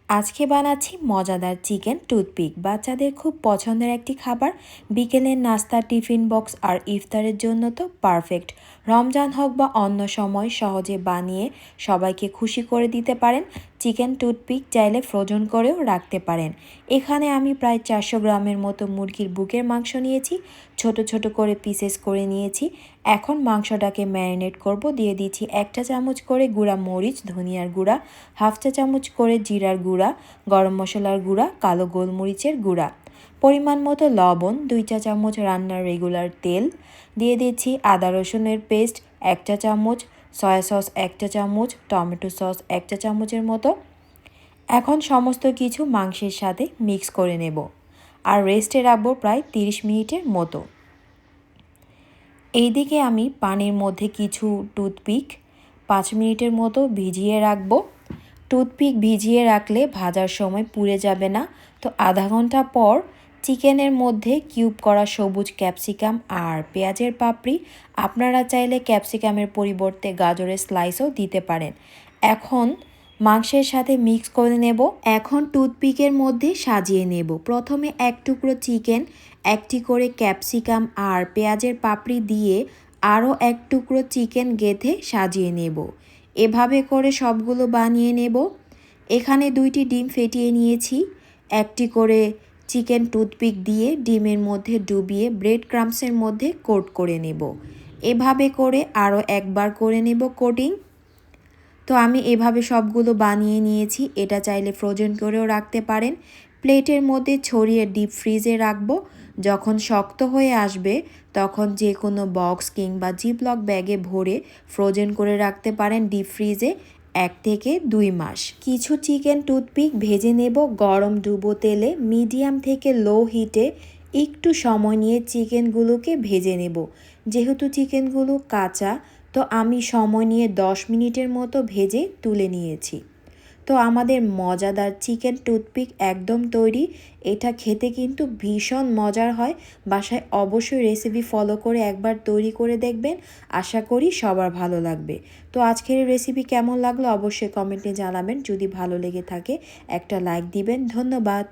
আজকে বানাচ্ছি মজাদার চিকেন টুথপিক। বাচ্চাদের খুব পছন্দের একটি খাবার। বিকেলের নাস্তা, টিফিন বক্স আর ইফতারের জন্য তো পারফেক্ট। রমজান হোক বা অন্য সময় সহজে বানিয়ে সবাইকে খুশি করে দিতে পারেন। চিকেন টুথপিক চাইলে ফ্রোজেন করেও রাখতে পারেন। এখানে আমি প্রায় 400 গ্রামের মতো মুরগির বুকের মাংস নিয়েছি, ছোট ছোট করে পিসেস করে নিয়েছি। এখন মাংসটাকে ম্যারিনেট করব। দিয়ে দিচ্ছি 1 চা চামচ করে গুঁড়া মরিচ, ধনিয়ার গুঁড়া, হাফ চা চামচ করে জিরার গুঁড়া, গরম মশলার গুঁড়া, কালো গোলমরিচের গুঁড়া, পরিমাণ মতো লবণ, 2 চা চামচ রান্নার রেগুলার তেল, দিয়ে দিচ্ছি আদা রসুনের পেস্ট 1 চা চামচ, সয়া সস 1 চা চামচ, টমেটো সস 1 চা চামচের মতো। এখন সমস্ত কিছু মাংসের সাথে মিক্স করে নেব আর রেস্টে রাখবো প্রায় 30 মিনিটের মতো। এইদিকে আমি পানির মধ্যে কিছু টুথপিক 5 মিনিটের মতো ভিজিয়ে রাখবো। টুথপিক ভিজিয়ে রাখলে ভাজার সময় পুড়ে যাবে না। তো আধা ঘন্টা পর চিকেনের মধ্যে কিউব করা সবুজ ক্যাপসিকাম আর পেঁয়াজের পাপড়ি, আপনারা চাইলে ক্যাপসিকামের পরিবর্তে গাজরের স্লাইসও দিতে পারেন, এখন মাংসের সাথে মিক্স করে নেব। এখন টুথপিকের মধ্যে সাজিয়ে নেব। প্রথমে 1 টুকরো চিকেন, 1টি করে ক্যাপসিকাম আর পেঁয়াজের পাপড়ি দিয়ে আরও 1 টুকরো চিকেন গেঁথে সাজিয়ে নেব। এভাবে করে সবগুলো বানিয়ে নেব। এখানে 2টি ডিম ফেটিয়ে নিয়েছি। 1টি করে চিকেন টুথপিক দিয়ে ডিমের মধ্যে ডুবিয়ে ব্রেড ক্রাম্বসের মধ্যে কোট করে নেব। এভাবে করে আরও একবার করে নেব কোটিং। তো আমি এভাবে সবগুলো বানিয়ে নিয়েছি। এটা চাইলে ফ্রোজেন করেও রাখতে পারেন। প্লেটের মধ্যে ছড়িয়ে ডিপ ফ্রিজে রাখবো। যখন শক্ত হয়ে আসবে তখন যে কোনো বক্স কিংবা জিপলক ব্যাগে ভরে ফ্রোজেন করে রাখতে পারেন ডিপ ফ্রিজে 1 থেকে 2 মাস। কিছু চিকেন টুথপিক ভেজে নেব গরম ডুবো তেলে। মিডিয়াম থেকে লো হিটে একটু সময় নিয়ে চিকেনগুলোকে ভেজে নেব। যেহেতু চিকেনগুলো কাঁচা, তো আমি সময় নিয়ে 10 মিনিটের মতো ভেজে তুলে নিয়েছি। তো আমাদের মজাদার চিকেন টুথপিক একদম তৈরি। এটা খেতে কিন্তু ভীষণ মজার হয়। বাসায় অবশ্যই রেসিপি ফলো করে একবার তৈরি করে দেখবেন। আশা করি সবার ভালো লাগবে। তো আজকের রেসিপি কেমন লাগলো অবশ্যই কমেন্টে জানাবেন। যদি ভালো লেগে থাকে একটা লাইক দিবেন। ধন্যবাদ।